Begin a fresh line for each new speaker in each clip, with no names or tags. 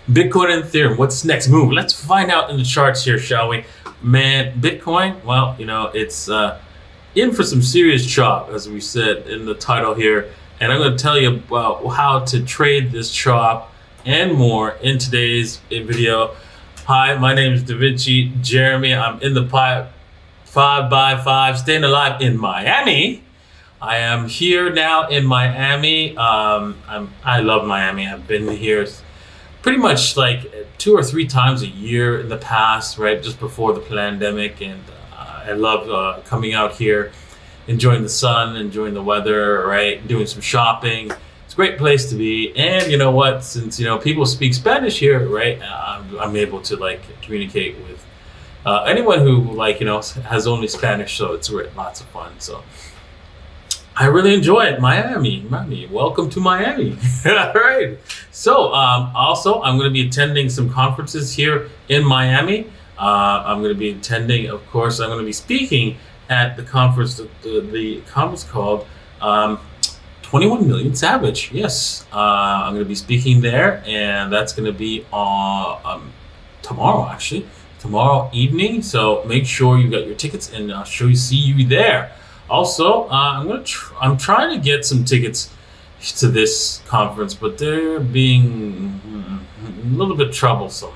Bitcoin and Ethereum, what's next move? Let's find out in the charts here, shall we? Man, Bitcoin, well, it's in for some serious chop, as we said in the title here. And I'm going to tell you about how to trade this chop and more in today's video. Hi, my name is Da Vinci Jeremy. I'm in the 5x5, staying alive in Miami. I am here now in Miami. I love Miami. I've been here pretty much like 2 or 3 times a year in the past, right? Just before the pandemic. And I love coming out here, enjoying the sun, enjoying the weather, right? Doing some shopping. It's a great place to be. And you know what? Since, people speak Spanish here, right? I'm able to communicate with anyone who has only Spanish. So it's lots of fun. So I really enjoy it. Miami, welcome to Miami. All right. So also, I'm going to be attending some conferences here in Miami. I'm going to be attending, of course, I'm going to be speaking at the conference, the conference called 21 Million Savage. Yes, I'm going to be speaking there, and that's going to be on tomorrow, actually, tomorrow evening. So make sure you got your tickets, and I'll see you there. Also, I'm trying to get some tickets to this conference, but they're being a little bit troublesome.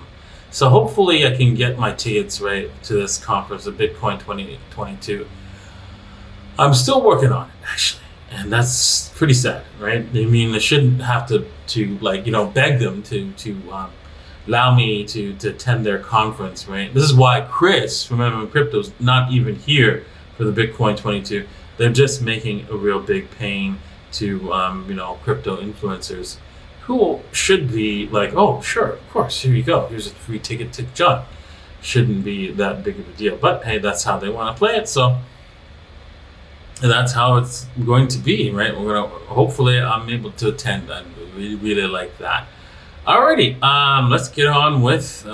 So hopefully I can get my tickets right to this conference, the Bitcoin 2022. I'm still working on it, actually, and that's pretty sad, right? I mean, I shouldn't have to beg them to allow me to attend their conference, right? This is why Chris from MM Crypto's not even here for the Bitcoin 22. They're just making a real big pain to crypto influencers who should be like, oh sure, of course, here you go, here's a free ticket to John. Shouldn't be that big of a deal, but hey, that's how they want to play it. So that's how it's going to be, right? Hopefully I'm able to attend. I really like that. Alrighty, let's get on with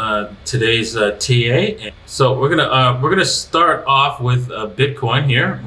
today's TA. So we're gonna start off with Bitcoin here.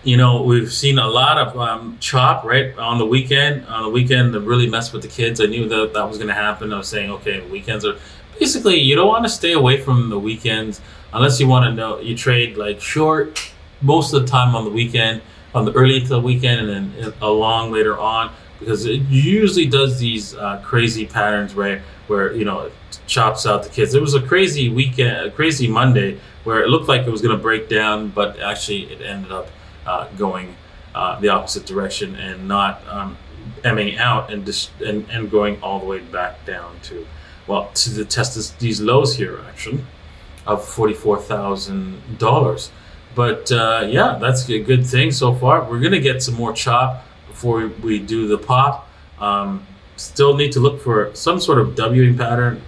We've seen a lot of chop right on the weekend. On the weekend, that really messed with the kids. I knew that was gonna happen. I was saying, okay, weekends are basically, you don't want to stay away from the weekends unless you want to you trade short most of the time on the weekend, on the early to the weekend, and then along later on. Because it usually does these crazy patterns, right, where it chops out the kids. There was a crazy weekend, a crazy Monday, where it looked like it was going to break down, but actually it ended up going the opposite direction and not emming out and going all the way back down to the test these lows here actually of $44,000. But yeah, that's a good thing so far. We're going to get some more chop before we do the pop. Still need to look for some sort of Wing pattern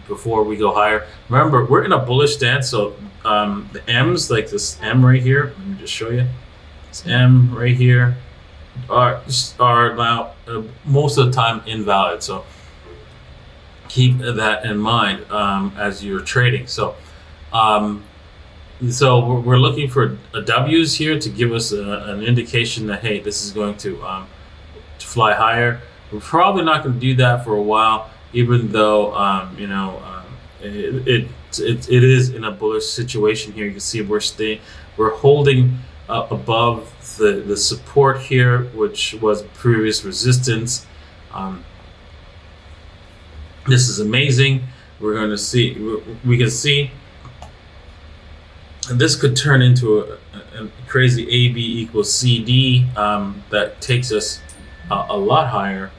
before we go higher. Remember, we're in a bullish stance, so the M's, like this M right here, let me just show you. This M right here are now most of the time invalid. So keep that in mind as you're trading. So we're looking for W's here to give us an indication that, hey, this is going to fly higher. We're probably not going to do that for a while, even though it is in a bullish situation here. You can see we're holding above the support here, which was previous resistance. This is amazing. We're going to see. We can see. And this could turn into a crazy AB equals CD that takes us a lot higher.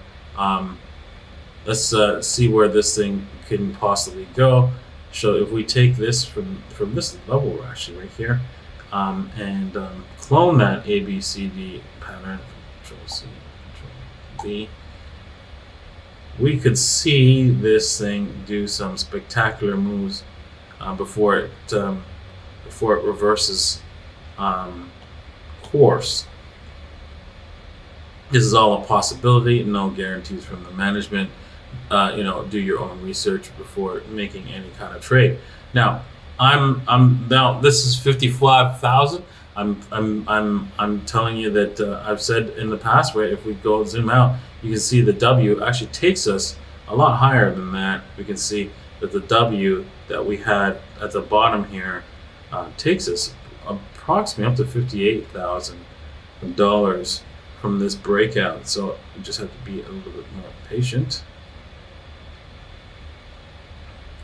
Let's see where this thing can possibly go. So if we take this from this level, actually right here, and clone that ABCD pattern, Control C, Control V, we could see this thing do some spectacular moves before it reverses course. This is all a possibility, no guarantees from the management. Do your own research before making any kind of trade. Now, now this is 55,000. I'm telling you that I've said in the past, right? If we go zoom out, you can see the W actually takes us a lot higher than that. We can see that the W that we had at the bottom here takes us approximately up to $58,000 from this breakout. So you just have to be a little bit more patient.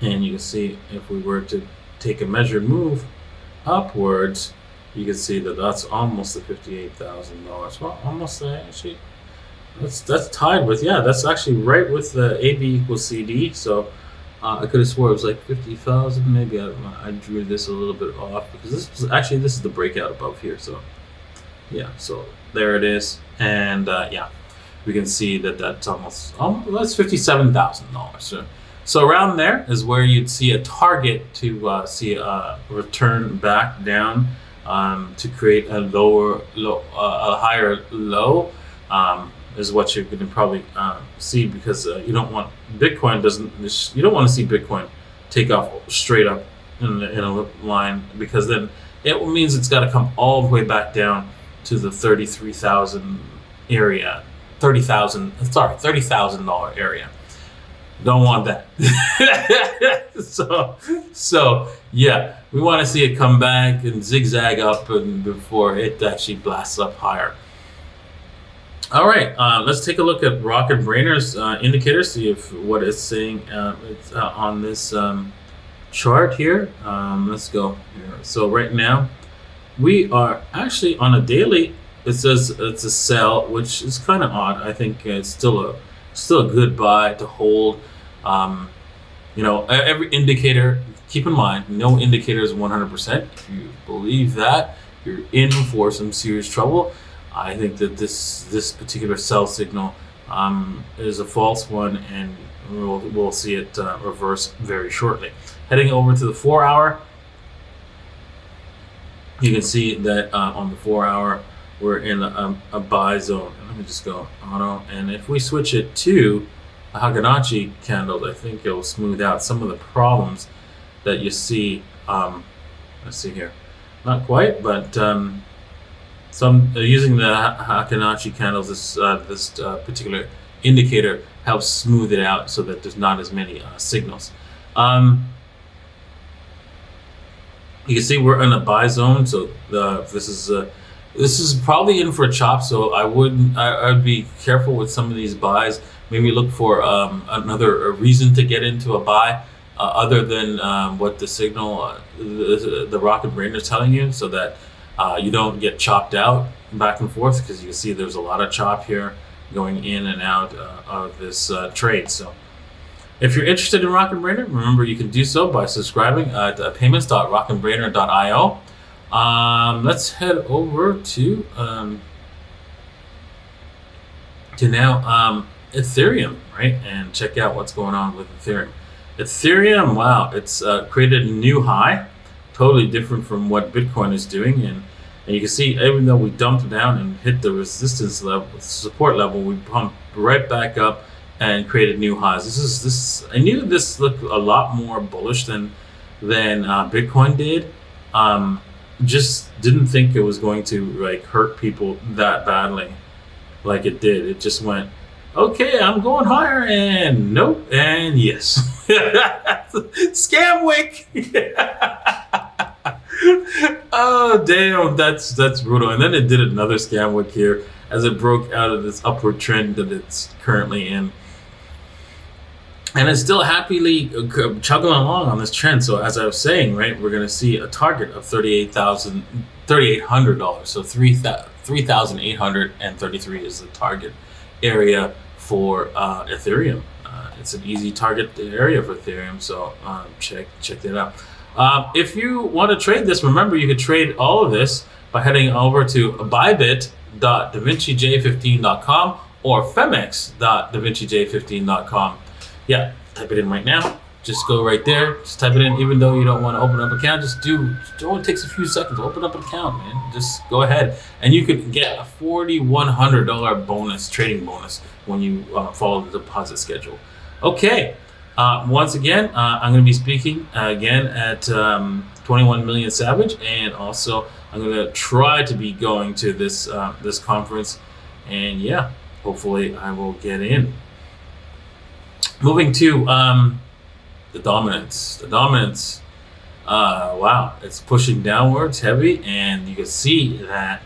And you can see if we were to take a measured move upwards, you can see that that's almost the $58,000. Well, almost actually. That's tied with, yeah, that's actually right with the AB equals CD. So I could have swore it was like 50,000. Maybe I drew this a little bit off because this is the breakout above here. So yeah, so there it is. And yeah, we can see that that's almost that's $57,000. So around there is where you'd see a target to see a return back down to create a higher low. Is what you're going to probably see, because you don't want Bitcoin you don't want to see Bitcoin take off straight up in a line, because then it means it's got to come all the way back down to the 33,000 area, $30,000 area. Don't want that. so yeah, we want to see it come back and zigzag up and before it actually blasts up higher. All right, let's take a look at Rockin Brainer's indicator, see if what it's saying it's, on this chart here. Let's go here. So right now, we are actually on a daily. It says it's a sell, which is kind of odd. I think it's still a good buy to hold. You know, every indicator. Keep in mind, no indicator is 100%. If you believe that, you're in for some serious trouble. I think that this particular sell signal is a false one, and we'll see it reverse very shortly. Heading over to the 4-hour, you can see that on the 4-hour we're in a buy zone. Let me just go auto, and if we switch it to a Fibonacci candle, I think it will smooth out some of the problems that you see. Let's see here, not quite, but some using the Fibonacci candles, this particular indicator helps smooth it out so that there's not as many signals. You can see we're in a buy zone, so this is probably in for a chop. So I'd be careful with some of these buys. Maybe look for another reason to get into a buy other than what the signal, the Rockin Brainer is telling you, so that you don't get chopped out back and forth, because you can see there's a lot of chop here going in and out of this trade. So if you're interested in Rockin Brainer, remember you can do so by subscribing at payments.rockinbrainer.io. Let's head over to now Ethereum, right, and check out what's going on with Ethereum. Ethereum, wow, it's created a new high, totally different from what Bitcoin is doing, and you can see even though we dumped down and hit the resistance level, support level, we pumped right back up and created new highs. This I knew this looked a lot more bullish than Bitcoin did. Just didn't think it was going to like hurt people that badly like it did. It just went, okay, I'm going higher, and nope, and yes. Scam wick. Oh damn, that's brutal. And then it did another scam wick here as it broke out of this upward trend that it's currently in, and it's still happily chugging along on this trend. So as I was saying, right, we're going to see a target of $3,800. So $3,833 is the target area for Ethereum. It's an easy target area for Ethereum, so check that out. If you want to trade this, remember you could trade all of this by heading over to bybit.davincij15.com or femex.davincij15.com. Yeah, type it in right now. Just go right there. Just type it in, even though you don't want to open up an account. It only takes a few seconds to open up an account, man. Just go ahead, and you could get a $4,100 bonus, trading bonus, when you follow the deposit schedule. Okay. Once again, I'm going to be speaking again at 21 Million Savage, and also I'm going to try to be going to this conference, and yeah, hopefully I will get in. Moving to the dominance. The dominance, wow, it's pushing downwards heavy, and you can see that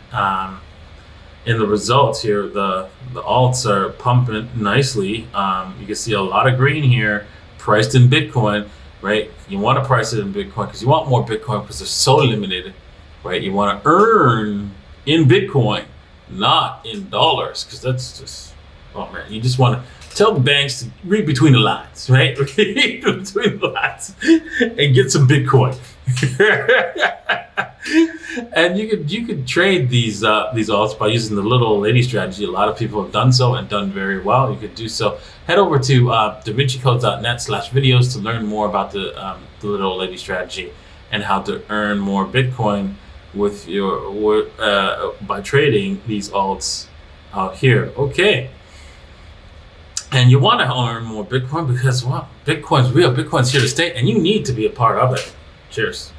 in the results here, the alts are pumping nicely. You can see a lot of green here, priced in Bitcoin, right? You want to price it in Bitcoin because you want more Bitcoin because they're so limited, right? You want to earn in Bitcoin, not in dollars, because that's just, oh man, you just want to tell the banks to read between the lines, right? Read between the lines and get some Bitcoin. And you could trade these alts by using the little old lady strategy. A lot of people have done so and done very well. You could do so. Head over to davincicodes.net/videos to learn more about the little old lady strategy and how to earn more Bitcoin with by trading these alts out here. Okay. And you want to earn more Bitcoin because, well, Bitcoin's real. Bitcoin's here to stay, and you need to be a part of it. Cheers.